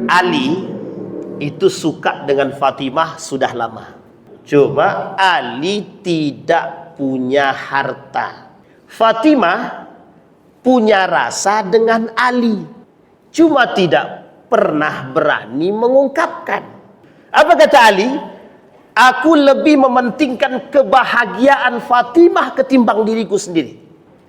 Ali itu suka dengan Fatimah sudah lama. Cuma Ali tidak punya harta. Fatimah punya rasa dengan Ali, cuma tidak pernah berani mengungkapkan. Apa kata Ali? Aku lebih mementingkan kebahagiaan Fatimah ketimbang diriku sendiri.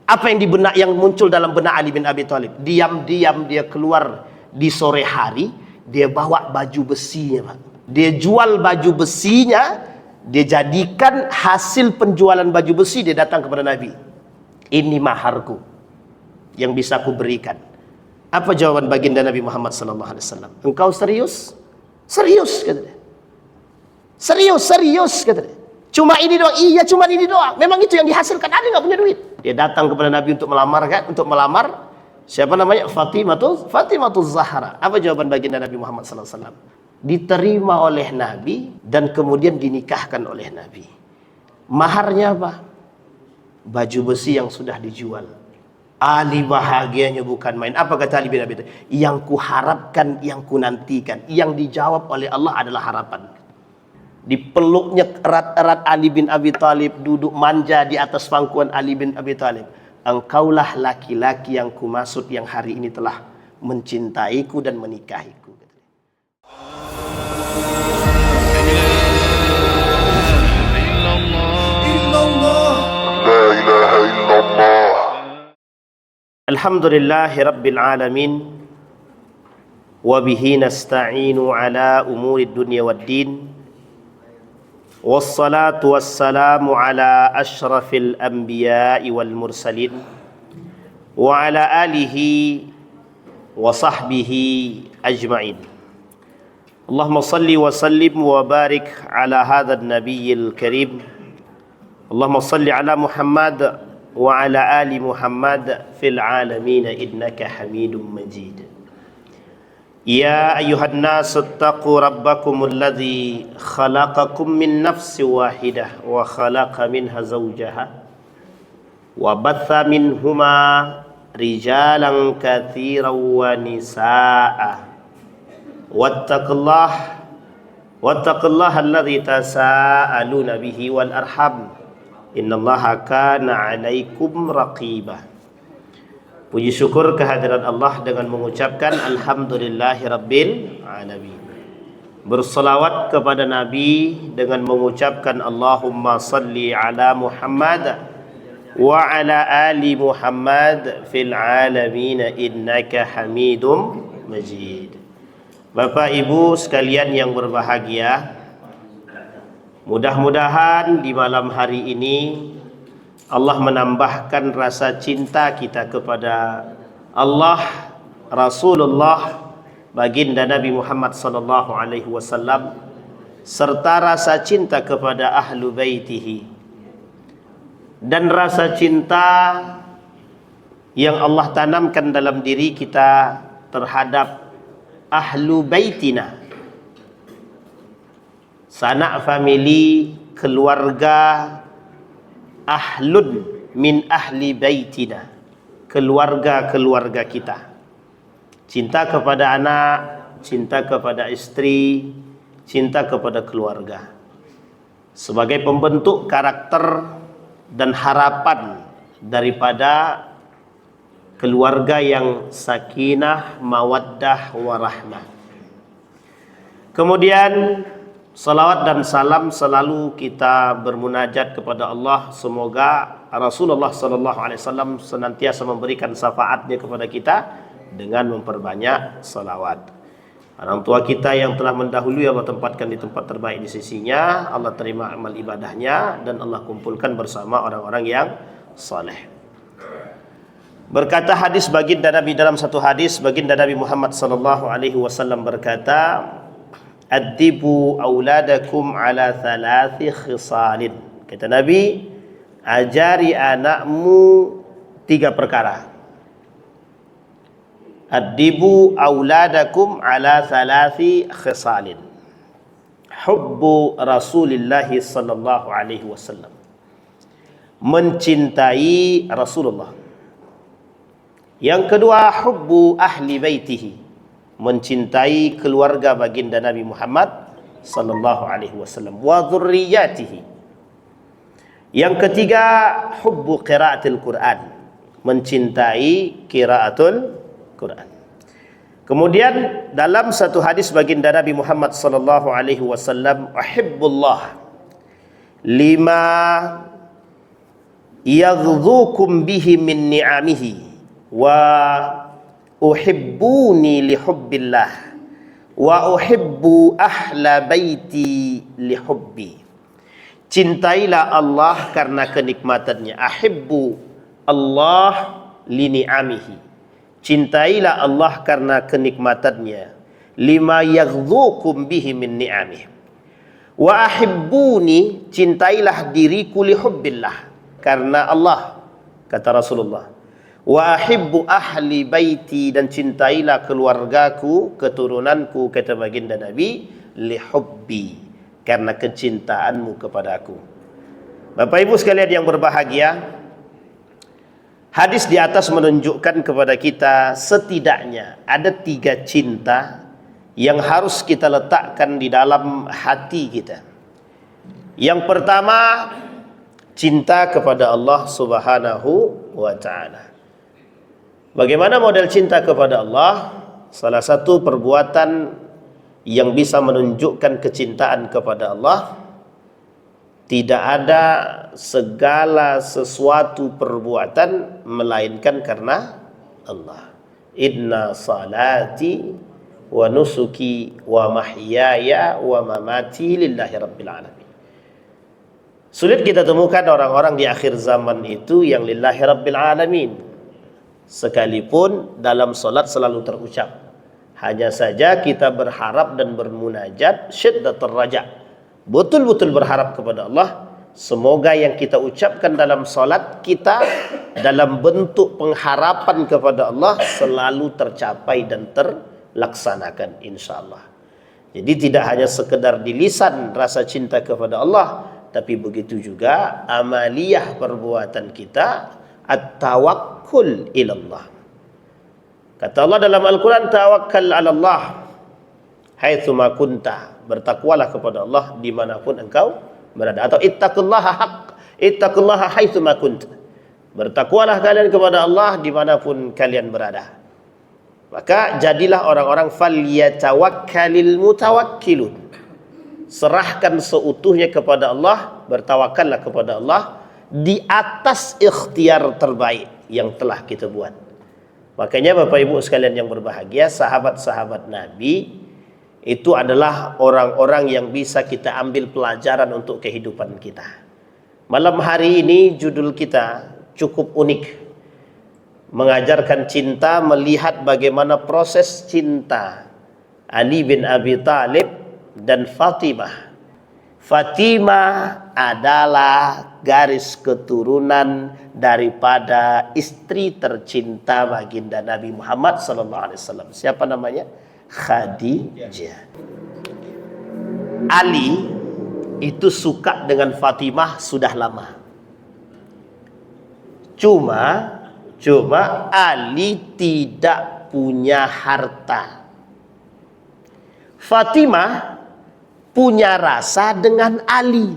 Apa yang di benak, yang muncul dalam benak Ali bin Abi Thalib? Diam-diam dia keluar di sore hari, dia bawa baju besinya, Pak. Dia jual baju besinya, dia jadikan hasil penjualan baju besi, dia datang kepada Nabi. Ini maharku yang bisa aku berikan. Apa jawaban baginda Nabi Muhammad SAW? Engkau serius? Serius, kata dia. Serius, kata dia. Cuma ini doang? Iya, cuma ini doang. Memang itu yang dihasilkan. Ali nggak punya duit. Dia datang kepada Nabi untuk melamar, kan? Untuk melamar siapa namanya? Fatimah Zahra. Apa jawaban baginda Nabi Muhammad SAW? Diterima oleh Nabi dan kemudian dinikahkan oleh Nabi. Maharnya apa? Baju besi yang sudah dijual. Ali bahagianya bukan main. Apa kata Ali bin Abi Thalib? Yang kuharapkan, yang kunantikan, yang dijawab oleh Allah adalah harapan. Dipeluknya erat-erat Ali bin Abi Thalib, duduk manja di atas pangkuan Ali bin Abi Thalib. Engkaulah laki-laki yang kumaksud, yang hari ini telah mencintaiku dan menikahiku. Alhamdulillahi Rabbil Alamin, wabihi nasta'inu ala umuri dunya waddin, wassalatu wassalamu ala ashrafil anbiya'i wal mursalin, wa ala alihi wa sahbihi ajma'in. Allahumma salli wa sallim wa barik ala hadha an-nabiyyil karim. Allahumma salli ala Muhammad wa ala ali Muhammad fil alamin innaka Hamidum Majid. Ya ayyuhan nas ittaqu rabbakumul ladzi khalaqakum min nafsin wahidah wa khalaqa minha zawjaha wa batha minhuma rijalan katsiran wa nisaa. Wattaqullaha alladzi tasaaluna bihi wal arham. Innallaha kana 'alaikum raqiba. Puji syukur kehadiran Allah dengan mengucapkan alhamdulillahirabbil alamin. Berselawat kepada Nabi dengan mengucapkan Allahumma salli ala Muhammad wa ala ali Muhammad fil alamin innaka Hamidum Majid. Bapak Ibu sekalian yang berbahagia, mudah-mudahan di malam hari ini Allah menambahkan rasa cinta kita kepada Allah, Rasulullah, baginda Nabi Muhammad sallallahu alaihi wasallam, serta rasa cinta kepada ahlu baitihi, dan rasa cinta yang Allah tanamkan dalam diri kita terhadap ahlu baitina, sanak famili, keluarga, ahlun min ahli baitina, keluarga-keluarga kita. Cinta kepada anak, cinta kepada istri, cinta kepada keluarga, sebagai pembentuk karakter dan harapan daripada keluarga yang sakinah, mawaddah, warahmah. Kemudian salawat dan salam selalu kita bermunajat kepada Allah. Semoga Rasulullah SAW senantiasa memberikan syafaatnya kepada kita dengan memperbanyak salawat. Orang tua kita yang telah mendahului Allah tempatkan di tempat terbaik di sisinya. Allah terima amal ibadahnya dan Allah kumpulkan bersama orang-orang yang saleh. Berkata hadis baginda Nabi, dalam satu hadis baginda Nabi Muhammad SAW berkata, Addibu auladakum ala thalathi khisalin. Kata Nabi, ajari anakmu 3 perkara. Addibu auladakum ala thalathi khisalin. Hubbu Rasulillahi sallallahu alaihi wasallam. Mencintai Rasulullah. Yang kedua, hubbu ahli baitihi. mencintai keluarga baginda Nabi Muhammad sallallahu alaihi wasallam, wa dzurriyyatihi. Yang ketiga, hubbu qiraatil Quran, mencintai qiraatul Quran. Kemudian dalam satu hadis baginda Nabi Muhammad sallallahu alaihi wasallam, uhibbullah lima yaghzukum bihi min ni'amihi wa uhibbuni li hubbillah wa uhibbu ahla baiti li hubbi. Cintailah Allah karena kenikmatannya. Ahibbu Allah li ni'amihi. Cintailah Allah karena kenikmatannya. Lima yaghzukum bihi min ni'amihi. Wa ahibbuni, cintailah diriku li hubbillah, karena Allah, kata Rasulullah. Wa ahibbu ahli baiti, dan cintailah keluargaku, keturunanku, kata baginda Nabi, li hubbi, karena kecintaanmu kepadaku. Bapak Ibu sekalian yang berbahagia, hadis di atas menunjukkan kepada kita setidaknya ada 3 cinta yang harus kita letakkan di dalam hati kita. Yang pertama, cinta kepada Allah Subhanahu wa ta'ala. Bagaimana model cinta kepada Allah? Salah satu perbuatan yang bisa menunjukkan kecintaan kepada Allah, tidak ada segala sesuatu perbuatan melainkan karena Allah. Inna salati wa nusuki wa mahyaya wa mamati lillahi rabbil alamin. Sulit kita temukan orang-orang di akhir zaman itu yang lillahi rabbil alamin, sekalipun dalam solat selalu terucap. Hanya saja kita berharap dan bermunajat syiddatul raja, betul-betul berharap kepada Allah, semoga yang kita ucapkan dalam solat kita dalam bentuk pengharapan kepada Allah selalu tercapai dan terlaksanakan, insyaallah. Jadi tidak hanya sekedar di lisan rasa cinta kepada Allah, tapi begitu juga amaliyah perbuatan kita, at-tawakkul ilallah. Kata Allah dalam Al-Quran, tawakkal ala Allah haitsuma kunta, bertakwalah kepada Allah dimanapun engkau berada. Atau ittaqullaha haqq, ittaqullaha haitsuma kunta, bertakwalah kalian kepada Allah dimanapun kalian berada. Maka jadilah orang-orang falyatawakkalil mutawakkilun, serahkan seutuhnya kepada Allah, bertawakallah kepada Allah di atas ikhtiar terbaik yang telah kita buat. Makanya Bapak Ibu sekalian yang berbahagia, sahabat-sahabat Nabi itu adalah orang-orang yang bisa kita ambil pelajaran untuk kehidupan kita. Malam hari ini judul kita cukup unik, mengajarkan cinta, melihat bagaimana proses cinta Ali bin Abi Thalib dan Fatimah. Fatimah adalah garis keturunan daripada istri tercinta baginda Nabi Muhammad sallallahu alaihi wasallam. Siapa namanya? Khadijah. Ali itu suka dengan Fatimah sudah lama. Cuma Ali tidak punya harta. Fatimah punya rasa dengan Ali,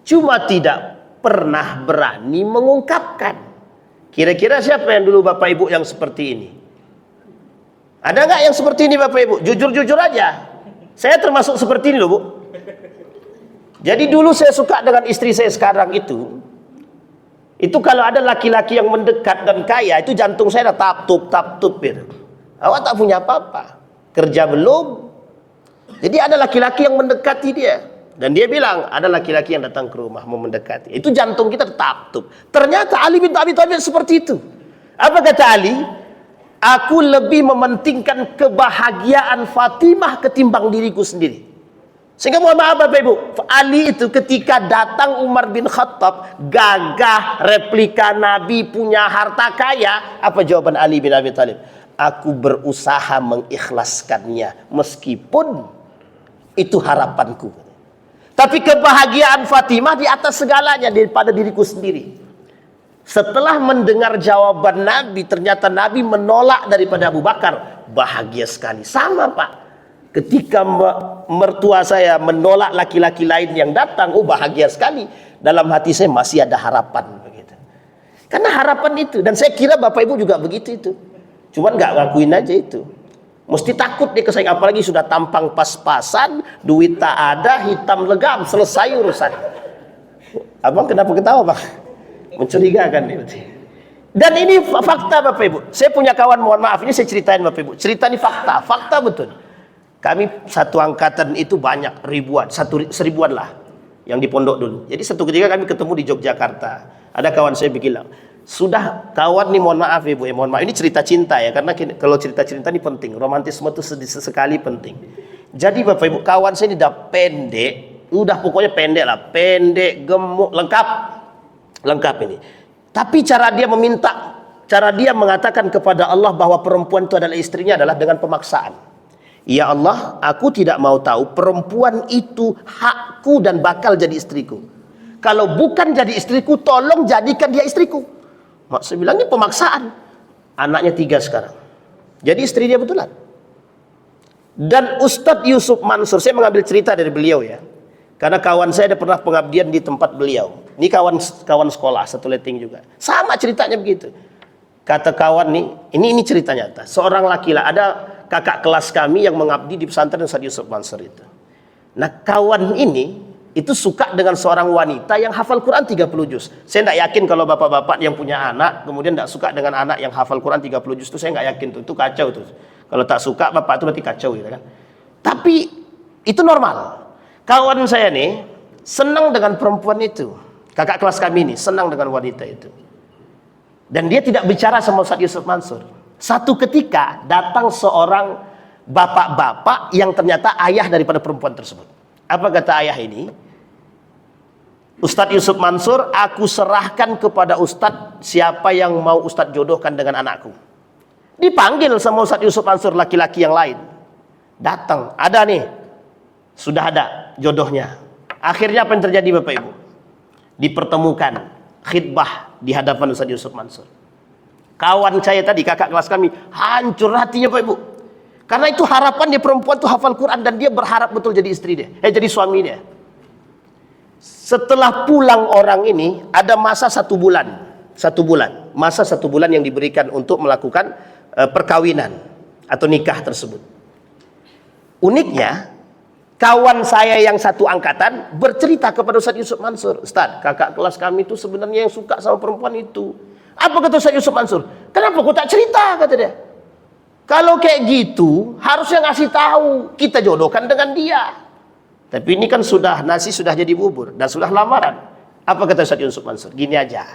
cuma tidak pernah berani mengungkapkan. Kira-kira siapa yang dulu Bapak Ibu yang seperti ini? Ada nggak yang seperti ini Bapak Ibu? Jujur-jujur aja. Saya termasuk seperti ini loh Bu. Jadi dulu saya suka dengan istri saya sekarang itu kalau ada laki-laki yang mendekat dan kaya, itu jantung saya dah tap-tup gitu. Awak tak punya apa-apa, kerja belum. Jadi ada laki-laki yang mendekati dia, dan dia bilang ada laki-laki yang datang ke rumah mau mendekati. Itu jantung kita tap-tup. Ternyata Ali bin Abi Thalib seperti itu. Apa kata Ali? Aku lebih mementingkan kebahagiaan Fatimah ketimbang diriku sendiri. Sehingga mohon maaf Bapak Ibu, Ali itu ketika datang Umar bin Khattab, gagah, replika Nabi, punya harta kaya, apa jawaban Ali bin Abi Thalib? Aku berusaha mengikhlaskannya meskipun itu harapanku. Tapi kebahagiaan Fatimah di atas segalanya daripada diriku sendiri. Setelah mendengar jawaban Nabi, ternyata Nabi menolak daripada Abu Bakar. Bahagia sekali. Sama Pak. Ketika mertua saya menolak laki-laki lain yang datang, oh bahagia sekali. Dalam hati saya masih ada harapan. Begitu. Karena harapan itu. Dan saya kira Bapak Ibu juga begitu itu. Cuman nggak ngakuin aja itu. Mesti takut dia kesaing. Apalagi sudah tampang pas-pasan, duit tak ada, hitam legam, selesai urusan. Abang kenapa ketawa Bang? Mencurigakan ini. Dan ini fakta Bapak Ibu. Saya punya kawan, mohon maaf ini saya ceritain Bapak Ibu. Cerita ini fakta betul. Kami satu angkatan itu banyak ribuan, seribuan lah yang di pondok dulu. Jadi satu ketika kami ketemu di Yogyakarta. Ada kawan saya bilang, sudah kawan nih mohon maaf Ibu ya, mohon maaf ini cerita cinta ya, karena kalau cerita-cerita ini penting, romantisme itu sekali penting. Jadi Bapak Ibu, kawan saya ini udah pendek, udah pokoknya pendek lah, pendek, gemuk, lengkap ini. Tapi cara dia meminta, cara dia mengatakan kepada Allah bahwa perempuan itu adalah istrinya adalah dengan pemaksaan. Ya Allah, aku tidak mau tahu perempuan itu hakku dan bakal jadi istriku. Kalau bukan jadi istriku, tolong jadikan dia istriku. Maksud bilang ini pemaksaan. Anaknya 3 sekarang. Jadi istri dia betulan. Dan Ustadz Yusuf Mansur, saya mengambil cerita dari beliau ya. Karena kawan saya ada pernah pengabdian di tempat beliau. Ini kawan sekolah, satu letting juga. Sama ceritanya begitu. Kata kawan nih, ini cerita nyata. Seorang laki-laki, ada kakak kelas kami yang mengabdi di pesantren Ustadz Yusuf Mansur itu. Nah kawan ini itu suka dengan seorang wanita yang hafal Quran 30 juz. Saya tidak yakin kalau bapak-bapak yang punya anak kemudian tidak suka dengan anak yang hafal Quran 30 juz itu, saya nggak yakin tuh, itu kacau tuh. Kalau tak suka bapak itu berarti kacau gitu kan. Tapi itu normal. Kawan saya nih senang dengan perempuan itu. Kakak kelas kami ini senang dengan wanita itu. Dan dia tidak bicara sama Ustadz Yusuf Mansur. Satu ketika datang seorang bapak-bapak yang ternyata ayah daripada perempuan tersebut. Apa kata ayah ini? Ustadz Yusuf Mansur, aku serahkan kepada Ustadz siapa yang mau Ustadz jodohkan dengan anakku. Dipanggil sama Ustadz Yusuf Mansur laki-laki yang lain. Datang, ada nih. Sudah ada jodohnya. Akhirnya apa yang terjadi Bapak Ibu? Dipertemukan, khidbah di hadapan Ustadz Yusuf Mansur. Kawan saya tadi, kakak kelas kami, hancur hatinya Bapak Ibu. Karena itu harapan dia perempuan tuh hafal Quran dan dia berharap betul jadi istri dia, jadi suami dia. Setelah pulang orang ini ada masa 1 bulan, masa 1 bulan yang diberikan untuk melakukan perkawinan atau nikah tersebut. Uniknya, kawan saya yang satu angkatan bercerita kepada Ustadz Yusuf Mansur, Ustadz, kakak kelas kami itu sebenarnya yang suka sama perempuan itu. Apa kata Ustadz Yusuf Mansur? Kenapa kau tak cerita, kata dia. Kalau kayak gitu harusnya ngasih tahu, kita jodohkan dengan dia. Tapi ini kan sudah nasi sudah jadi bubur dan sudah lamaran. Apa kata Ustadz Yusuf Mansur? Gini aja,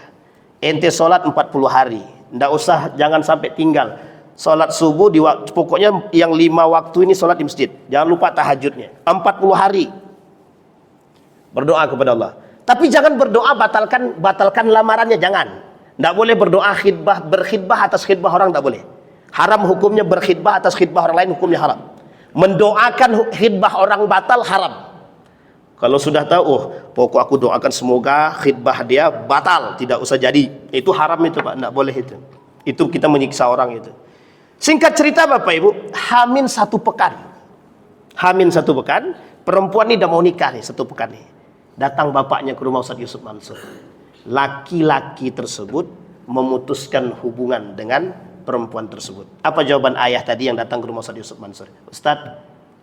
ente sholat 40 hari, ndak usah, jangan sampai tinggal. Sholat subuh di waktu, pokoknya yang 5 waktu ini sholat di masjid. Jangan lupa tahajudnya. 40 hari berdoa kepada Allah. Tapi jangan berdoa batalkan lamarannya, jangan. Ndak boleh berdoa berkhidbah atas khidbah orang, ndak boleh. Haram hukumnya berkhidbah atas khidbah orang lain, hukumnya haram. Mendoakan khidbah orang batal haram. Kalau sudah tahu, oh pokok aku doakan semoga khidbah dia batal, tidak usah jadi. Itu haram itu Pak, tidak boleh itu. Itu kita menyiksa orang itu. Singkat cerita Bapak Ibu, Hamin 1 pekan. Hamin 1 pekan, perempuan ini udah mau nikah nih 1 pekan nih. Datang bapaknya ke rumah Ustadz Yusuf Mansur. Laki-laki tersebut memutuskan hubungan dengan perempuan tersebut. Apa jawaban ayah tadi yang datang ke rumah Ustadz Yusuf Mansur? Ustadz,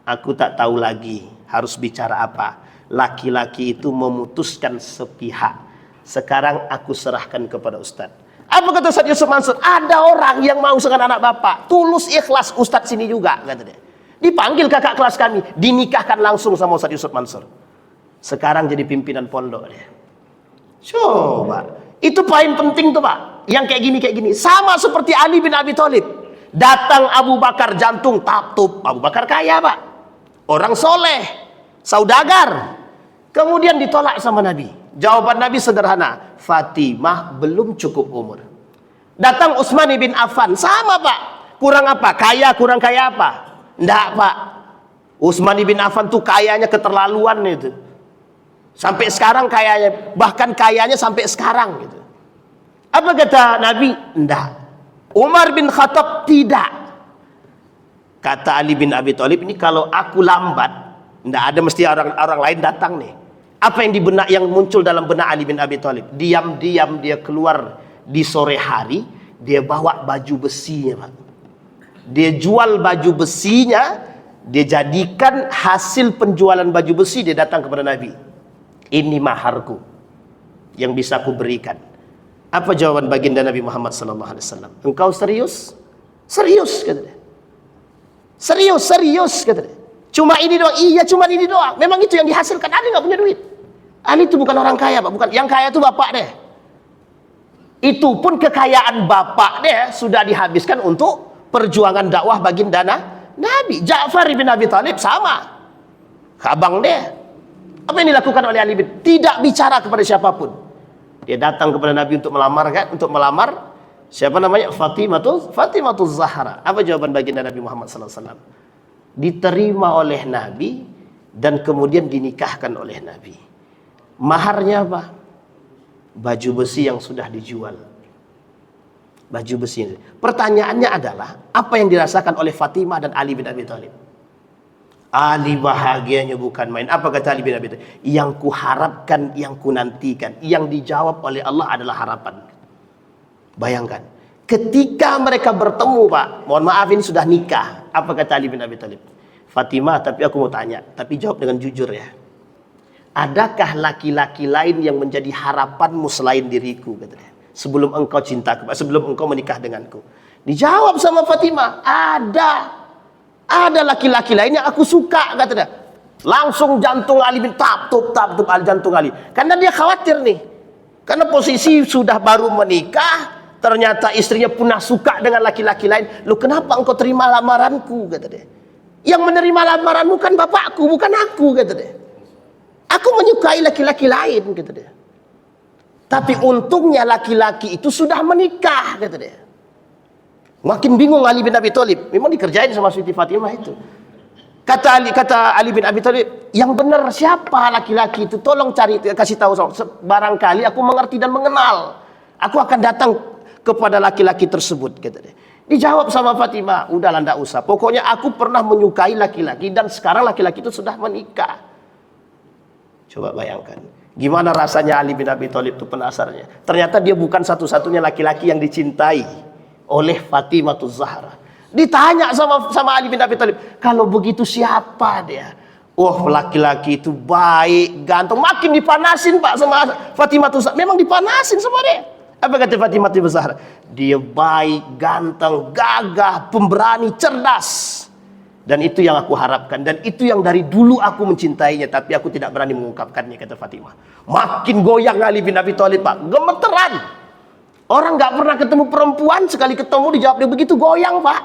aku tak tahu lagi harus bicara apa. Laki-laki itu memutuskan sepihak. Sekarang aku serahkan kepada Ustadz. Apa kata Ustadz Yusuf Mansur? Ada orang yang mau dengan anak bapak, tulus ikhlas, Ustadz sini juga, kata dia. Dipanggil kakak kelas kami, dinikahkan langsung sama Ustadz Yusuf Mansur. Sekarang jadi pimpinan pondok dia. Coba, itu paling penting tuh Pak. Yang kayak gini, sama seperti Ali bin Abi Thalib. Datang Abu Bakar, jantung tatup. Abu Bakar kaya Pak, orang soleh, saudagar. Kemudian ditolak sama Nabi. Jawaban Nabi sederhana, Fatimah belum cukup umur. Datang Utsman bin Affan, sama Pak. Kurang apa? Kaya, kurang kaya apa? Enggak Pak. Utsman bin Affan tuh kayanya keterlaluan itu. Sampai sekarang kayanya, bahkan kayanya sampai sekarang gitu. Apa kata Nabi? Tidak. Umar bin Khattab tidak. Kata Ali bin Abi Thalib, ini kalau aku lambat, tidak ada mesti orang lain datang nih. Apa yang di benak, yang muncul dalam benak Ali bin Abi Thalib? Diam-diam dia keluar di sore hari, dia bawa baju besinya, Pak. Dia jual baju besinya, dia jadikan hasil penjualan baju besi, dia datang kepada Nabi. Ini maharku yang bisa aku berikan. Apa jawaban baginda Nabi Muhammad SAW? Engkau serius? Serius, kata dia. Serius, kata dia. Cuma ini doang? Iya, cuma ini doang. Memang itu yang dihasilkan. Ali nggak punya duit. Ali itu bukan orang kaya, Pak. Bukan. Yang kaya itu bapak deh. Itu pun kekayaan bapak deh sudah dihabiskan untuk perjuangan dakwah baginda Nabi. Ja'far bin Abi Thalib sama. Abang deh. Apa yang dilakukan oleh Ali bin? Tidak bicara kepada siapapun. Dia datang kepada Nabi untuk melamar, kan? Untuk melamar siapa namanya? Fatimatul Zahra. Apa jawaban baginda Nabi Muhammad SAW? Diterima oleh Nabi dan kemudian dinikahkan oleh Nabi. Maharnya apa? Baju besi yang sudah dijual. Baju besi. Pertanyaannya adalah, apa yang dirasakan oleh Fatimah dan Ali bin Abi Thalib? Ali bahagianya bukan main. Apa kata Ali bin Abi Thalib? Yang kuharapkan, yang kunantikan, yang dijawab oleh Allah adalah harapan. Bayangkan, ketika mereka bertemu, Pak, mohon maaf ini sudah nikah. Apa kata Ali bin Abi Thalib? Fatimah, tapi aku mau tanya, tapi jawab dengan jujur ya. Adakah laki-laki lain yang menjadi harapanmu selain diriku? Katanya. Sebelum engkau cintaku, sebelum engkau menikah denganku. Dijawab sama Fatimah, ada. Ada laki-laki lain yang aku suka, kata dia. Langsung jantung Ali bin tap jantung Ali. Karena dia khawatir nih. Karena posisi sudah baru menikah, ternyata istrinya pernah suka dengan laki-laki lain. Loh, kenapa engkau terima lamaranku, kata dia. Yang menerima lamaranmu kan bapakku, bukan aku, kata dia. Aku menyukai laki-laki lain, kata dia. Tapi untungnya laki-laki itu sudah menikah, kata dia. Makin bingung Ali bin Abi Thalib. Memang dikerjain sama Siti Fatimah itu. Kata Ali bin Abi Thalib, yang benar siapa laki-laki itu? Tolong cari, kasih tahu. Barangkali aku mengerti dan mengenal. Aku akan datang kepada laki-laki tersebut, kata dia. Dijawab sama Fatimah, udahlah ndak usah. Pokoknya aku pernah menyukai laki-laki dan sekarang laki-laki itu sudah menikah. Coba bayangkan. Gimana rasanya Ali bin Abi Thalib itu penasarannya. Ternyata dia bukan satu-satunya laki-laki yang dicintai oleh Fatimatul Zahra. Ditanya sama Ali bin Abi Thalib, kalau begitu siapa dia? Oh, laki-laki itu baik, ganteng, makin dipanasin, Pak, sama Fatimatul Zahra. Memang dipanasin sama dia. Apa kata Fatimatul Zahra? Dia baik, ganteng, gagah, pemberani, cerdas. Dan itu yang aku harapkan, dan itu yang dari dulu aku mencintainya, tapi aku tidak berani mengungkapkannya, kata Fatimah. Makin goyang Ali bin Abi Thalib, Pak, gemeteran. Orang nggak pernah ketemu perempuan, sekali ketemu dijawab dia begitu, goyang, Pak.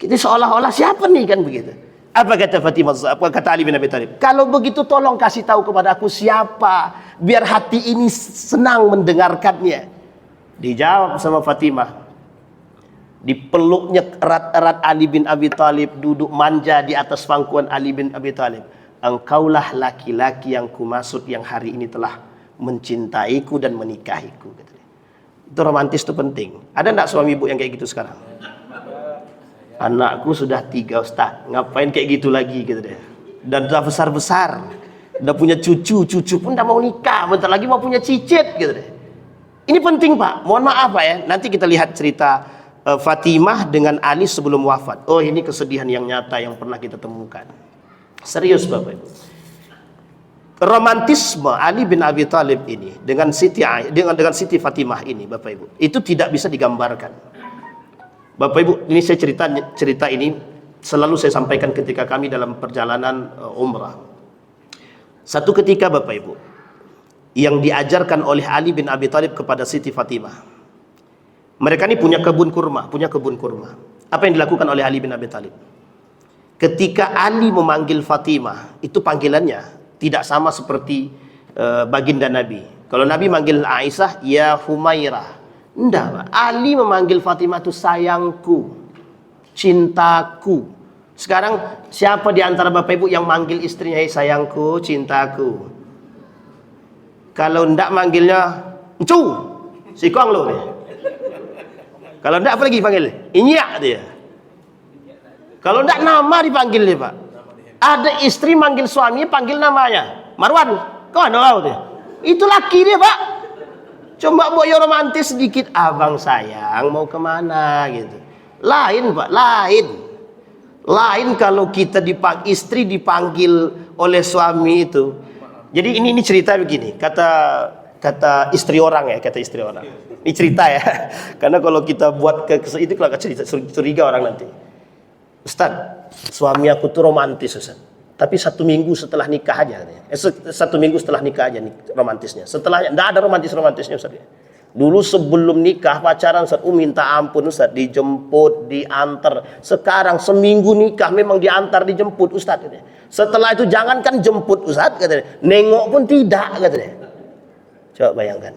Kita seolah-olah siapa nih, kan begitu. Apa kata Fatimah? Apa kata Ali bin Abi Thalib? Kalau begitu tolong kasih tahu kepada aku siapa, biar hati ini senang mendengarkannya. Dijawab sama Fatimah. Dipeluknya erat-erat Ali bin Abi Thalib, duduk manja di atas pangkuan Ali bin Abi Thalib. Engkaulah laki-laki yang kumaksud, yang hari ini telah mencintaiku dan menikahiku. Itu romantis, itu penting. Ada enggak suami ibu yang kayak gitu sekarang? Anakku sudah 3, Ustaz. Ngapain kayak gitu lagi, gitu deh. Dan udah besar-besar. Udah punya cucu pun udah mau nikah. Bentar lagi mau punya cicit, gitu deh. Ini penting, Pak. Mohon maaf, Pak, ya. Nanti kita lihat cerita Fatimah dengan Ali sebelum wafat. Oh, ini kesedihan yang nyata yang pernah kita temukan. Serius, Bapak Ibu. Romantisme Ali bin Abi Thalib ini dengan Siti Fatimah ini, Bapak Ibu, itu tidak bisa digambarkan. Bapak Ibu, ini saya cerita ini selalu saya sampaikan ketika kami dalam perjalanan umrah. Satu ketika, Bapak Ibu, yang diajarkan oleh Ali bin Abi Thalib kepada Siti Fatimah. Mereka ini punya kebun kurma. Apa yang dilakukan oleh Ali bin Abi Thalib? Ketika Ali memanggil Fatimah, itu panggilannya tidak sama seperti baginda Nabi. Kalau Nabi manggil Aisyah, ya Humairah. Enggak, Pak. Ali memanggil Fatimah itu sayangku, cintaku. Sekarang siapa di antara Bapak Ibu yang manggil istrinya sayangku, cintaku? Kalau enggak manggilnya encu. Si Kong lo dia. Kalau enggak apa lagi dipanggil? Inyak dia. Kalau enggak nama dipanggil dia, Pak. Ada istri manggil suaminya panggil namanya. Marwan, kau ada kau dia. Itu laki dia, Pak. Coba buat yang romantis sedikit, abang sayang mau kemana gitu. Lain, Pak, lain. Lain kalau kita istri dipanggil oleh suami itu. Jadi ini cerita begini, kata istri orang ya, kata istri orang. Ini cerita ya. Karena kalau kita buat itu kalau cerita curiga orang nanti. Ustaz, suami aku tuh romantis, Ustaz. Tapi 1 minggu setelah nikah aja. 1 minggu setelah nikah aja romantisnya. Setelahnya enggak ada romantisnya, Ustaz. Dulu sebelum nikah pacaran, Ustaz, minta ampun, Ustaz, dijemput, diantar. Sekarang seminggu nikah memang diantar, dijemput, Ustaz. Setelah itu jangankan jemput, Ustaz, katanya. Nengok pun tidak, katanya. Coba bayangkan.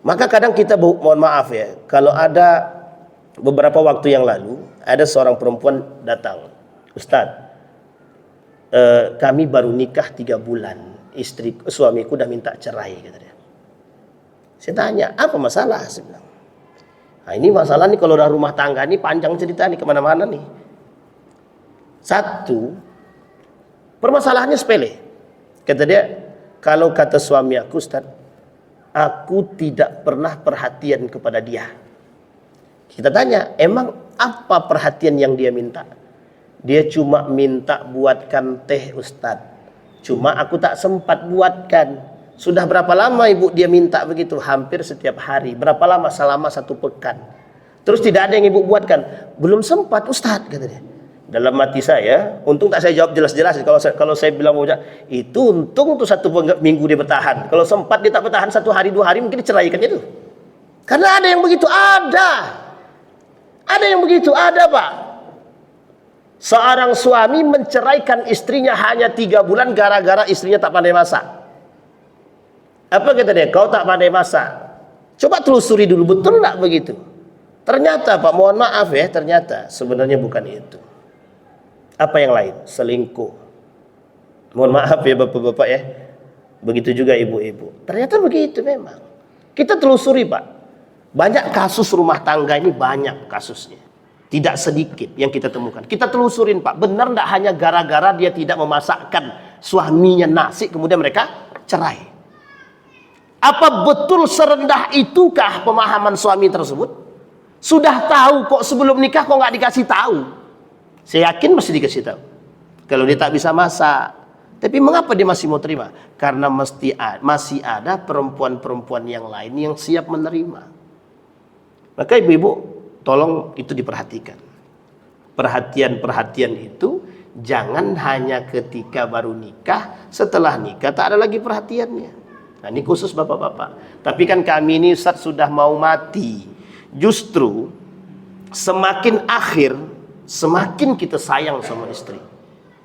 Maka kadang kita mohon maaf ya, kalau ada beberapa waktu yang lalu ada seorang perempuan datang, Ustaz, kami baru nikah 3 bulan, suamiku udah minta cerai, kata dia. Saya tanya, apa masalah? Saya bilang, nah ini masalah nih kalau udah rumah tangga nih panjang cerita nih kemana-mana nih. Satu, permasalahannya sepele. Kata dia, kalau kata suami aku, Ustaz, aku tidak pernah perhatian kepada dia. Kita tanya, emang apa perhatian yang dia minta? Dia cuma minta buatkan teh, Ustaz. Cuma aku tak sempat buatkan. Sudah berapa lama ibu dia minta begitu? Hampir setiap hari. Berapa lama? Selama 1 pekan. Terus tidak ada yang ibu buatkan. Belum sempat, Ustaz, kata dia. Dalam hati saya, untung tak saya jawab jelas-jelas. Kalau saya bilang itu untung tuh 1 minggu dia bertahan. Kalau sempat dia tak bertahan 1 hari 2 hari mungkin diceraikan itu. Karena ada yang begitu, ada yang begitu, ada, Pak. Seorang suami menceraikan istrinya hanya 3 bulan gara-gara istrinya tak pandai masak. Apa kata dia? Kau tak pandai masak. Coba telusuri dulu, betul enggak begitu? Ternyata, Pak, mohon maaf ya, ternyata sebenarnya bukan itu. Apa yang lain? Selingkuh. Mohon maaf ya bapak-bapak ya. Begitu juga ibu-ibu. Ternyata begitu memang. Kita telusuri, Pak. Banyak kasus rumah tangga ini, banyak kasusnya. Tidak sedikit yang kita temukan. Kita telusurin, Pak. Benar enggak hanya gara-gara dia tidak memasakkan suaminya nasi kemudian mereka cerai? Apa betul serendah itukah pemahaman suami tersebut? Sudah tahu kok sebelum nikah kok nggak dikasih tahu? Saya yakin mesti dikasih tahu. Kalau dia tak bisa masak, tapi mengapa dia masih mau terima? Karena masih ada perempuan-perempuan yang lain yang siap menerima. Maka ibu-ibu, tolong itu diperhatikan. Perhatian-perhatian itu jangan hanya ketika baru nikah, setelah nikah tak ada lagi perhatiannya. Nah, ini khusus bapak-bapak. Tapi kan kami ini, Ustaz, sudah mau mati. Justru semakin akhir, semakin kita sayang sama istri.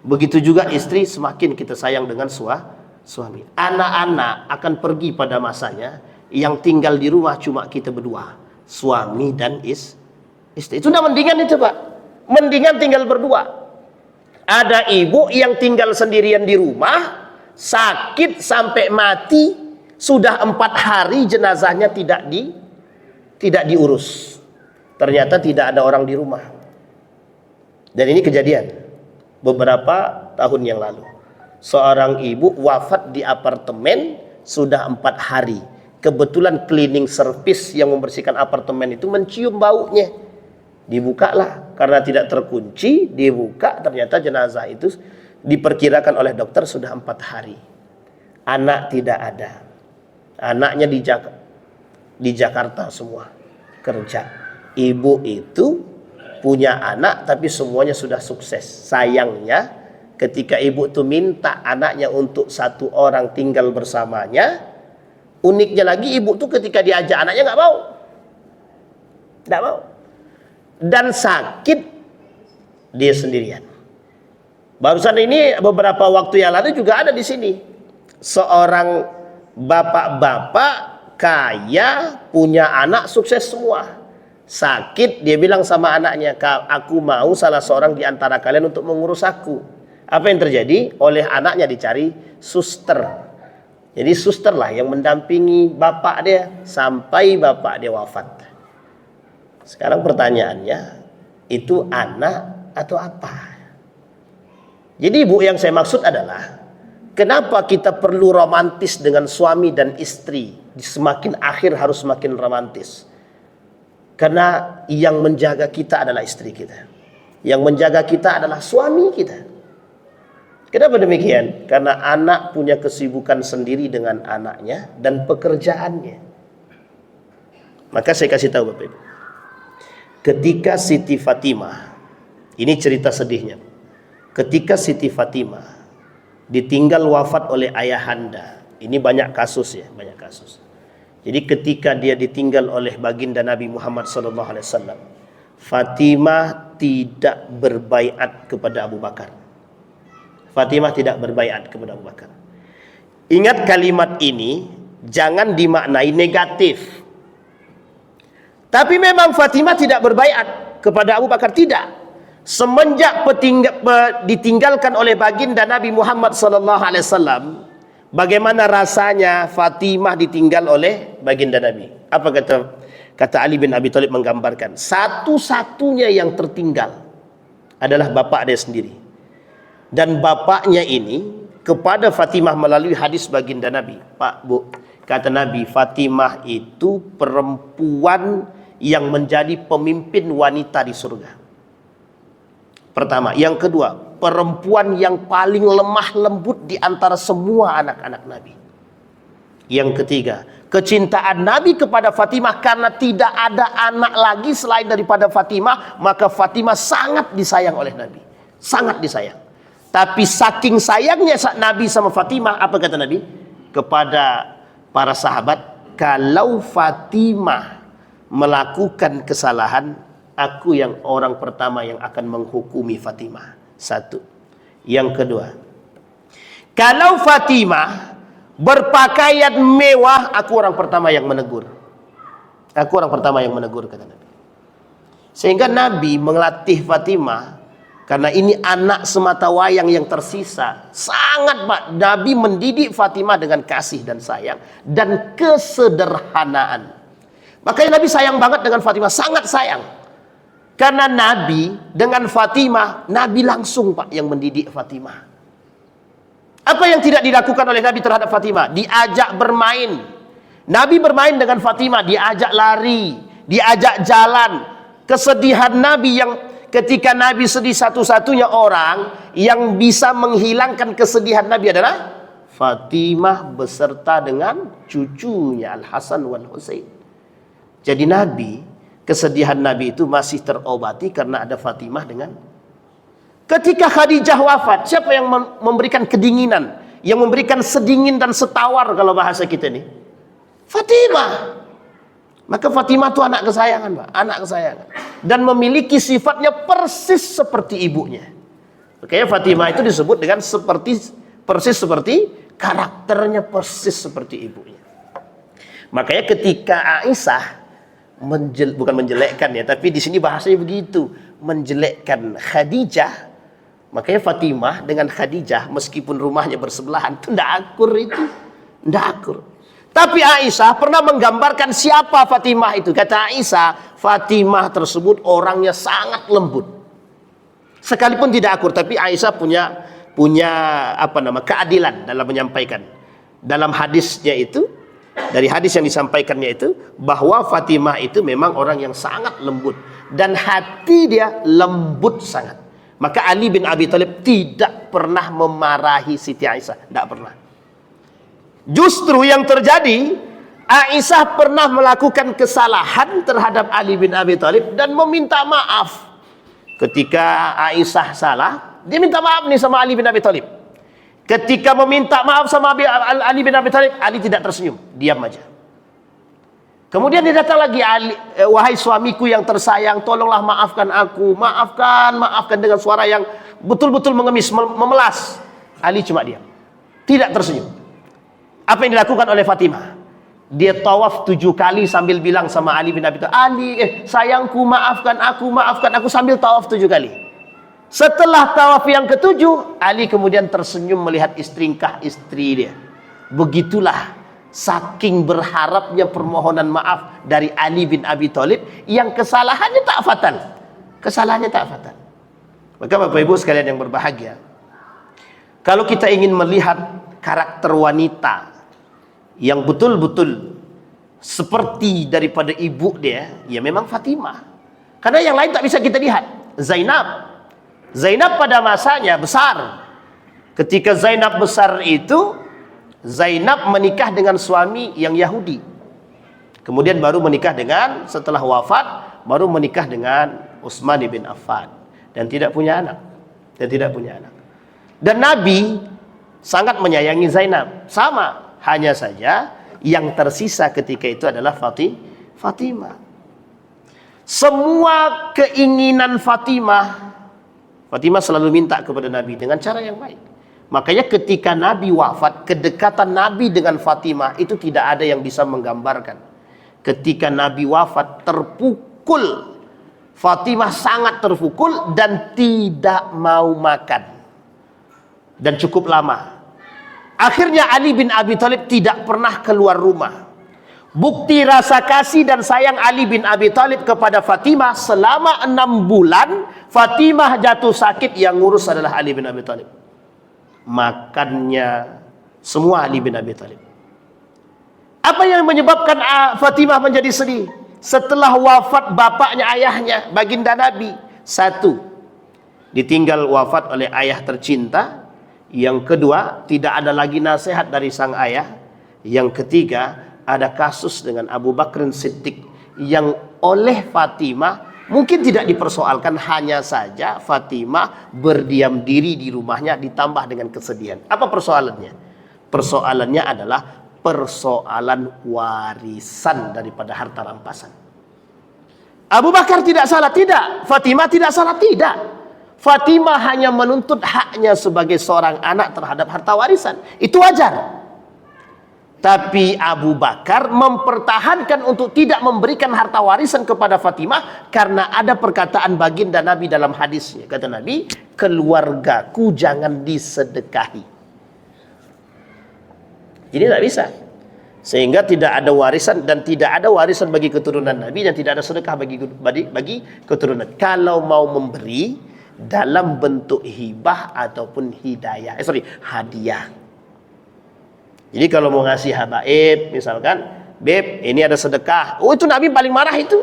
Begitu juga istri, semakin kita sayang dengan suami. Anak-anak akan pergi pada masanya, yang tinggal di rumah cuma kita berdua, suami dan istri. Itu udah mendingan itu, Pak. Mendingan tinggal berdua. Ada ibu yang tinggal sendirian di rumah, sakit sampai mati, sudah 4 hari jenazahnya tidak diurus. Ternyata tidak ada orang di rumah. Dan ini kejadian beberapa tahun yang lalu. Seorang ibu wafat di apartemen sudah 4 hari. Kebetulan cleaning service yang membersihkan apartemen itu mencium baunya. Dibukalah, karena tidak terkunci, dibuka, ternyata jenazah itu diperkirakan oleh dokter sudah 4 hari. Anak tidak ada. Anaknya di Jakarta semua kerja. Ibu itu punya anak tapi semuanya sudah sukses. Sayangnya ketika ibu itu minta anaknya untuk 1 orang tinggal bersamanya, uniknya lagi ibu tuh ketika diajak anaknya nggak mau. Nggak mau. Dan sakit dia sendirian. Barusan ini beberapa waktu yang lalu juga ada di sini. Seorang bapak-bapak kaya, punya anak sukses semua. Sakit, dia bilang sama anaknya, aku mau salah seorang di antara kalian untuk mengurus aku. Apa yang terjadi? Oleh anaknya dicari suster. Jadi suster lah yang mendampingi bapak dia sampai bapak dia wafat. Sekarang pertanyaannya, itu anak atau apa? Jadi ibu, yang saya maksud adalah, kenapa kita perlu romantis dengan suami dan istri? Semakin akhir harus semakin romantis. Karena yang menjaga kita adalah istri kita. Yang menjaga kita adalah suami kita. Kenapa demikian? Karena anak punya kesibukan sendiri dengan anaknya dan pekerjaannya. Maka saya kasih tahu Bapak Ibu. Ketika Siti Fatimah, ini cerita sedihnya. Ketika Siti Fatimah ditinggal wafat oleh ayahanda, ini banyak kasus ya, banyak kasus. Jadi ketika dia ditinggal oleh baginda Nabi Muhammad SAW, Fatimah tidak berbaiat kepada Abu Bakar. Fatimah tidak berbaiat kepada Abu Bakar. Ingat kalimat ini jangan dimaknai negatif. Tapi memang Fatimah tidak berbaiat kepada Abu Bakar, tidak. Semenjak ditinggalkan oleh baginda Nabi Muhammad SAW, bagaimana rasanya Fatimah ditinggal oleh baginda Nabi? Apa kata Ali bin Abi Thalib menggambarkan? Satu-satunya yang tertinggal adalah bapak dia sendiri. Dan bapaknya ini kepada Fatimah melalui hadis baginda Nabi. Pak, Bu, kata Nabi, Fatimah itu perempuan yang menjadi pemimpin wanita di surga. Pertama. Yang kedua, perempuan yang paling lemah lembut di antara semua anak-anak Nabi. Yang ketiga, kecintaan Nabi kepada Fatimah karena tidak ada anak lagi selain daripada Fatimah, maka Fatimah sangat disayang oleh Nabi. Sangat disayang. Tapi saking sayangnya Nabi sama Fatimah, apa kata Nabi? Kepada para sahabat, kalau Fatimah melakukan kesalahan, aku yang orang pertama yang akan menghukumi Fatimah. Satu. Yang kedua, kalau Fatimah berpakaian mewah, aku orang pertama yang menegur. Aku orang pertama yang menegur, kata Nabi. Sehingga Nabi melatih Fatimah, karena ini anak semata wayang yang tersisa. Sangat Pak, Nabi mendidik Fatimah dengan kasih dan sayang dan kesederhanaan. Makanya Nabi sayang banget dengan Fatimah, sangat sayang. Karena Nabi dengan Fatimah, Nabi langsung Pak yang mendidik Fatimah. Apa yang tidak dilakukan oleh Nabi terhadap Fatimah? Diajak bermain. Nabi bermain dengan Fatimah, diajak lari, diajak jalan. Kesedihan Nabi yang ketika Nabi sedih, satu-satunya orang yang bisa menghilangkan kesedihan Nabi adalah Fatimah beserta dengan cucunya Al-Hasan wal Husain. Jadi Nabi, kesedihan Nabi itu masih terobati karena ada Fatimah dengan. Ketika Khadijah wafat, siapa yang memberikan kedinginan, yang memberikan sedingin dan setawar kalau bahasa kita ini? Fatimah. Maka Fatimah itu anak kesayangan, Pak, anak kesayangan, dan memiliki sifatnya persis seperti ibunya. Makanya Fatimah itu disebut dengan persis seperti karakternya persis seperti ibunya. Makanya ketika Aisyah bukan menjelekkan ya, tapi di sini bahasanya begitu, menjelekkan Khadijah, makanya Fatimah dengan Khadijah meskipun rumahnya bersebelahan itu tidak akur, itu tidak akur. Tapi Aisyah pernah menggambarkan siapa Fatimah itu. Kata Aisyah, Fatimah tersebut orangnya sangat lembut. Sekalipun tidak akur, tapi Aisyah punya keadilan dalam menyampaikan. Dalam hadisnya itu, dari hadis yang disampaikannya itu, bahwa Fatimah itu memang orang yang sangat lembut dan hati dia lembut sangat. Maka Ali bin Abi Thalib tidak pernah memarahi Siti Aisyah, tidak pernah. Justru yang terjadi, Aisyah pernah melakukan kesalahan terhadap Ali bin Abi Thalib dan meminta maaf. Ketika Aisyah salah, dia minta maaf nih sama Ali bin Abi Thalib. Ketika meminta maaf sama Ali bin Abi Thalib, Ali tidak tersenyum, diam aja. Kemudian dia datang lagi, wahai suamiku yang tersayang, tolonglah maafkan aku, maafkan dengan suara yang betul-betul mengemis, memelas. Ali cuma diam, tidak tersenyum. Apa yang dilakukan oleh Fatimah? Dia tawaf 7 kali sambil bilang sama Ali bin Abi Thalib, sayangku maafkan aku, sambil tawaf 7 kali. Setelah tawaf yang ke-7, Ali kemudian tersenyum melihat istri dia. Begitulah saking berharapnya permohonan maaf dari Ali bin Abi Thalib yang kesalahannya tak fatal. Kesalahannya tak fatal. Maka Bapak Ibu sekalian yang berbahagia, kalau kita ingin melihat karakter wanita yang betul-betul seperti daripada ibu dia, ya memang Fatimah. Karena yang lain tak bisa kita lihat. Zainab pada masanya besar. Ketika Zainab besar itu, Zainab menikah dengan suami yang Yahudi. Kemudian baru menikah dengan, setelah wafat, baru menikah dengan Utsman bin Affan. Dan tidak punya anak. Dan Nabi sangat menyayangi Zainab. Sama, hanya saja yang tersisa ketika itu adalah Fatimah. Semua keinginan Fatimah selalu minta kepada Nabi dengan cara yang baik. Makanya ketika Nabi wafat, kedekatan Nabi dengan Fatimah itu tidak ada yang bisa menggambarkan. Ketika Nabi wafat, terpukul. Fatimah sangat terpukul dan tidak mau makan. Dan cukup lama. Akhirnya Ali bin Abi Thalib tidak pernah keluar rumah. Bukti rasa kasih dan sayang Ali bin Abi Thalib kepada Fatimah, selama 6 bulan Fatimah jatuh sakit, yang ngurus adalah Ali bin Abi Thalib. Makannya semua Ali bin Abi Thalib. Apa yang menyebabkan Fatimah menjadi sedih? Setelah wafat bapaknya, ayahnya, baginda Nabi. 1, ditinggal wafat oleh ayah tercinta. Yang kedua, tidak ada lagi nasihat dari sang ayah. Yang ketiga, ada kasus dengan Abu Bakr Siddiq yang oleh Fatimah mungkin tidak dipersoalkan, hanya saja Fatimah berdiam diri di rumahnya ditambah dengan kesedihan. Apa persoalannya? Persoalannya adalah persoalan warisan daripada harta rampasan. Abu Bakar tidak salah, tidak. Fatimah tidak salah, tidak. Fatimah hanya menuntut haknya sebagai seorang anak terhadap harta warisan. Itu wajar. Tapi Abu Bakar mempertahankan untuk tidak memberikan harta warisan kepada Fatimah karena ada perkataan baginda Nabi dalam hadisnya. Kata Nabi, keluargaku jangan disedekahi. Jadi tak bisa. Sehingga tidak ada warisan, dan tidak ada warisan bagi keturunan Nabi, dan tidak ada sedekah bagi keturunan. Kalau mau memberi dalam bentuk hibah ataupun hadiah. Jadi kalau mau ngasih habaib, misalkan, Beb, ini ada sedekah. Oh, itu Nabi paling marah itu.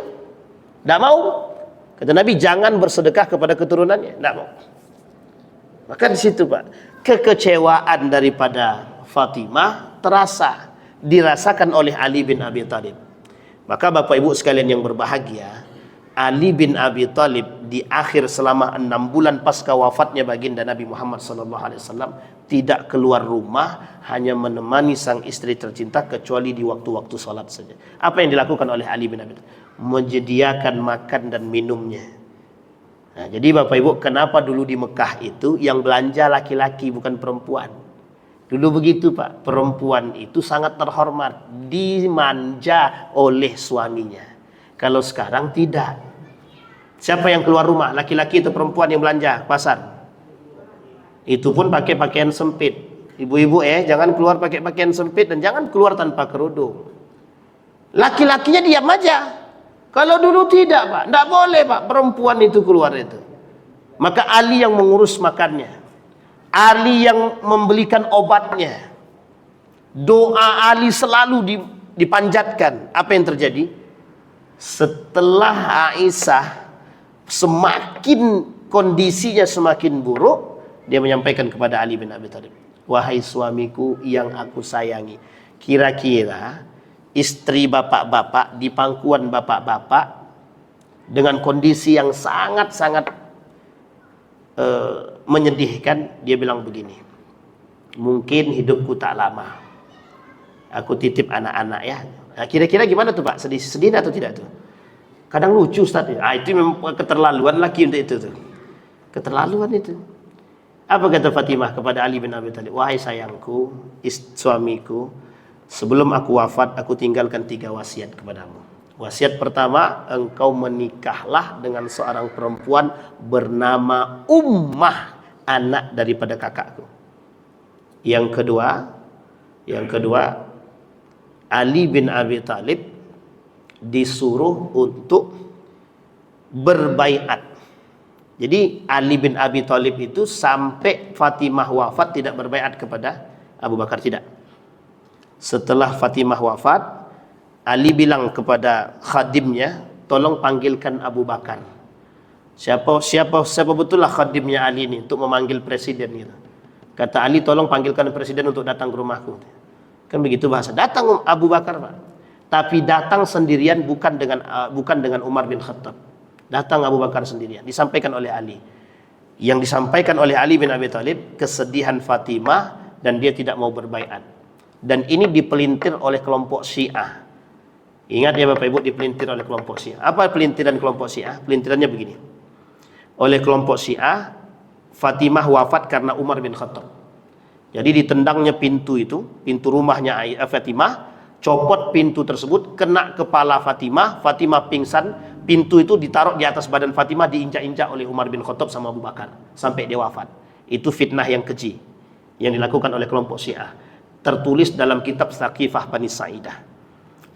Tidak mau. Kata Nabi, jangan bersedekah kepada keturunannya. Tidak mau. Maka di situ, Pak, kekecewaan daripada Fatimah dirasakan oleh Ali bin Abi Thalib. Maka Bapak Ibu sekalian yang berbahagia, Ali bin Abi Thalib di akhir selama 6 bulan pasca wafatnya baginda Nabi Muhammad SAW tidak keluar rumah, hanya menemani sang istri tercinta kecuali di waktu-waktu sholat saja. Apa yang dilakukan oleh Ali bin Abi Thalib? Menyediakan makan dan minumnya. Nah, jadi Bapak Ibu, kenapa dulu di Mekah itu yang belanja laki-laki bukan perempuan? Dulu begitu, Pak. Perempuan itu sangat terhormat, dimanja oleh suaminya. Kalau sekarang tidak. Siapa yang keluar rumah? Laki-laki atau perempuan yang belanja pasar? Itu pun pakai pakaian sempit. Ibu-ibu jangan keluar pakai pakaian sempit dan jangan keluar tanpa kerudung. Laki-lakinya diam aja. Kalau dulu tidak, Pak. Tidak boleh, Pak, perempuan itu keluar itu. Maka Ali yang mengurus makannya. Ali yang membelikan obatnya. Doa Ali selalu dipanjatkan. Apa yang terjadi? Setelah Aisyah semakin kondisinya semakin buruk, dia menyampaikan kepada Ali bin Abi Thalib, wahai suamiku yang aku sayangi, kira-kira istri bapak-bapak di pangkuan bapak-bapak dengan kondisi yang sangat-sangat menyedihkan, dia bilang begini, mungkin hidupku tak lama, aku titip anak-anak ya. Nah, kira-kira gimana tuh, Pak? Sedih atau tidak tuh? Kadang lucu, Ustaz. Itu memang keterlaluan lagi untuk itu tuh. Keterlaluan itu. Apa kata Fatimah kepada Ali bin Abi Thalib? Wahai sayangku, suamiku, sebelum aku wafat, aku tinggalkan 3 wasiat kepadamu. Wasiat pertama, engkau menikahlah dengan seorang perempuan bernama Ummah, anak daripada kakakku. Yang kedua, Yang kedua, Ali bin Abi Thalib disuruh untuk berbaiat. Jadi Ali bin Abi Thalib itu sampai Fatimah wafat tidak berbaiat kepada Abu Bakar, tidak. Setelah Fatimah wafat, Ali bilang kepada khadimnya, tolong panggilkan Abu Bakar. Siapa betullah khadimnya Ali ini untuk memanggil presiden gitu. Kata Ali, tolong panggilkan presiden untuk datang ke rumahku. Kan begitu bahasa. Datang Abu Bakar, Pak. Tapi datang sendirian, bukan dengan Umar bin Khattab. Datang Abu Bakar sendirian, disampaikan oleh Ali. Yang disampaikan oleh Ali bin Abi Thalib, kesedihan Fatimah dan dia tidak mau berbaiat. Dan ini dipelintir oleh kelompok Syiah. Ingat ya Bapak Ibu, dipelintir oleh kelompok Syiah. Apa pelintiran kelompok Syiah? Pelintirannya begini. Oleh kelompok Syiah, Fatimah wafat karena Umar bin Khattab. Jadi ditendangnya pintu itu, pintu rumahnya Fatimah, copot pintu tersebut, kena kepala Fatimah, Fatimah pingsan, pintu itu ditaruh di atas badan Fatimah, diinjak-injak oleh Umar bin Khattab sama Abu Bakar sampai dia wafat. Itu fitnah yang keji yang dilakukan oleh kelompok Syiah. Tertulis dalam kitab Saqifah Bani Sa'idah.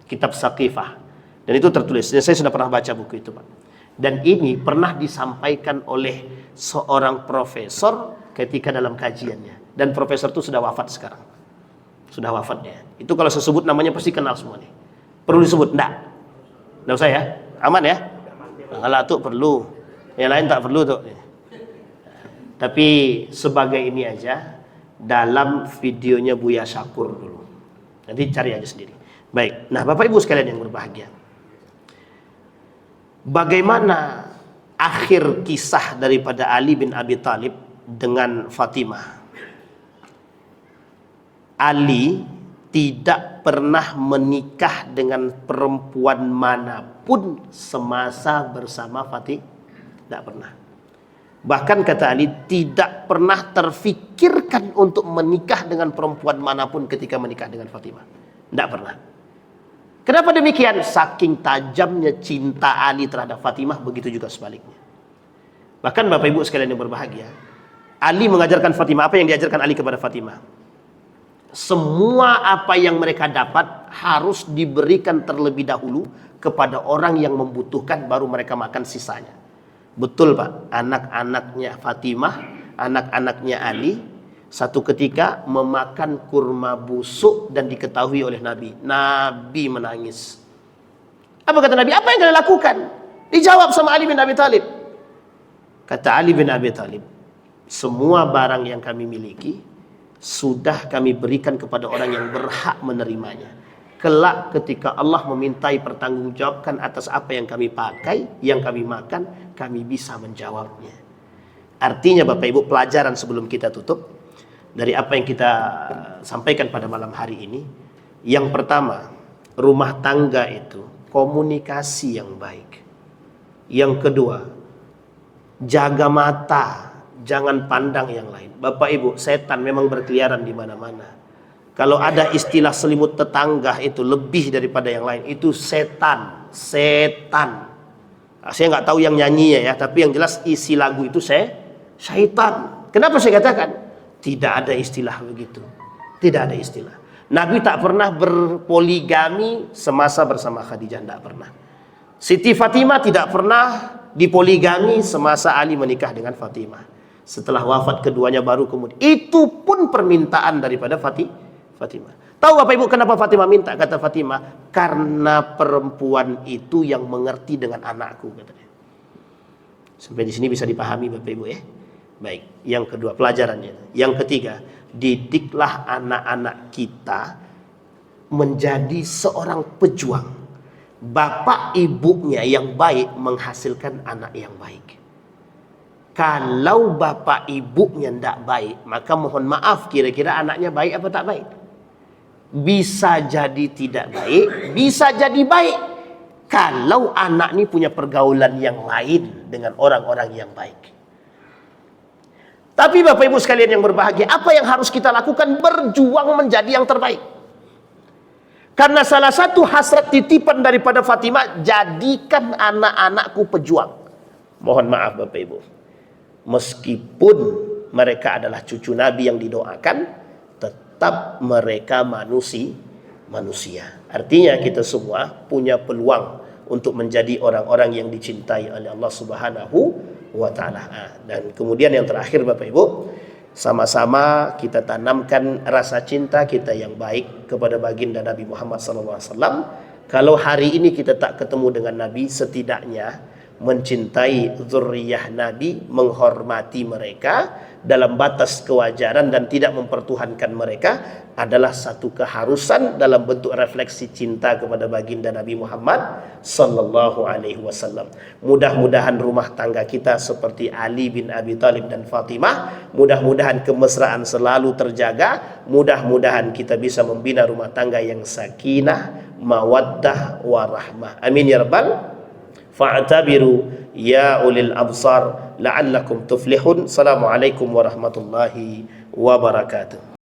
Kitab Saqifah. Dan itu tertulis. Dan saya sudah pernah baca buku itu, Pak. Dan ini pernah disampaikan oleh seorang profesor ketika dalam kajiannya. Dan profesor itu sudah wafat sekarang. Sudah wafatnya. Itu kalau saya sebut namanya pasti kenal semua nih. Perlu disebut? Enggak. Enggak usah ya? Aman ya? Kalau tuh perlu. Yang lain tak perlu tuh. Tapi sebagai ini aja, dalam videonya Buya Syakur dulu. Nanti cari aja sendiri. Baik. Nah, Bapak Ibu sekalian yang berbahagia. Bagaimana akhir kisah daripada Ali bin Abi Thalib dengan Fatimah? Ali tidak pernah menikah dengan perempuan manapun semasa bersama Fatimah. Tidak pernah. Bahkan kata Ali, tidak pernah terfikirkan untuk menikah dengan perempuan manapun ketika menikah dengan Fatimah. Tidak pernah. Kenapa demikian? Saking tajamnya cinta Ali terhadap Fatimah, begitu juga sebaliknya. Bahkan Bapak Ibu sekalian yang berbahagia, Ali mengajarkan Fatimah, apa yang diajarkan Ali kepada Fatimah? Semua apa yang mereka dapat harus diberikan terlebih dahulu kepada orang yang membutuhkan, baru mereka makan sisanya. Betul Pak, anak-anaknya Fatimah, anak-anaknya Ali, satu ketika memakan kurma busuk dan diketahui oleh Nabi. Nabi menangis. Apa kata Nabi? Apa yang kalian lakukan? Dijawab sama Ali bin Abi Thalib. Kata Ali bin Abi Thalib, semua barang yang kami miliki sudah kami berikan kepada orang yang berhak menerimanya. Kelak ketika Allah memintai pertanggungjawabkan atas apa yang kami pakai, yang kami makan, kami bisa menjawabnya. Artinya Bapak Ibu, pelajaran sebelum kita tutup dari apa yang kita sampaikan pada malam hari ini. Yang pertama, rumah tangga itu komunikasi yang baik. Yang kedua, jaga mata, jangan pandang yang lain. Bapak Ibu, setan memang berkeliaran di mana-mana. Kalau ada istilah selimut tetangga itu lebih daripada yang lain, itu setan. Setan. Nah, saya nggak tahu yang nyanyi ya, tapi yang jelas isi lagu itu syaitan. Kenapa saya katakan? Tidak ada istilah begitu. Tidak ada istilah. Nabi tak pernah berpoligami semasa bersama Khadijah, tidak pernah. Siti Fatimah tidak pernah dipoligami semasa Ali menikah dengan Fatimah. Setelah wafat keduanya baru kemudian. Itu pun permintaan daripada Fatimah. Tahu Bapak Ibu kenapa Fatimah minta? Kata Fatimah, karena perempuan itu yang mengerti dengan anakku, katanya. Sampai di sini bisa dipahami Bapak Ibu ya. Baik, yang kedua pelajarannya. Yang ketiga, didiklah anak-anak kita menjadi seorang pejuang. Bapak ibunya yang baik menghasilkan anak yang baik. Kalau bapak ibunya tidak baik, maka mohon maaf, kira-kira anaknya baik apa tak baik? Bisa jadi tidak baik, bisa jadi baik. Kalau anak ini punya pergaulan yang lain dengan orang-orang yang baik. Tapi Bapak Ibu sekalian yang berbahagia, apa yang harus kita lakukan? Berjuang menjadi yang terbaik. Karena salah satu hasrat titipan daripada Fatimah, jadikan anak-anakku pejuang. Mohon maaf Bapak Ibu, meskipun mereka adalah cucu Nabi yang didoakan, tetap mereka manusia. Artinya kita semua punya peluang untuk menjadi orang-orang yang dicintai oleh Allah Subhanahu wa taala. Dan kemudian yang terakhir Bapak Ibu, sama-sama kita tanamkan rasa cinta kita yang baik kepada baginda Nabi Muhammad SAW. Kalau hari ini kita tak ketemu dengan Nabi, setidaknya mencintai zuriyah Nabi, menghormati mereka dalam batas kewajaran dan tidak mempertuhankan mereka adalah satu keharusan dalam bentuk refleksi cinta kepada baginda Nabi Muhammad sallallahu alaihi wasallam. Mudah-mudahan rumah tangga kita seperti Ali bin Abi Thalib dan Fatimah, mudah-mudahan kemesraan selalu terjaga, mudah-mudahan kita bisa membina rumah tangga yang sakinah, mawaddah, warahmah. Amin ya rabbal. Fa'tabiru ya ulil absar la'allakum tuflihun. Assalamualaikum warahmatullahi wabarakatuh.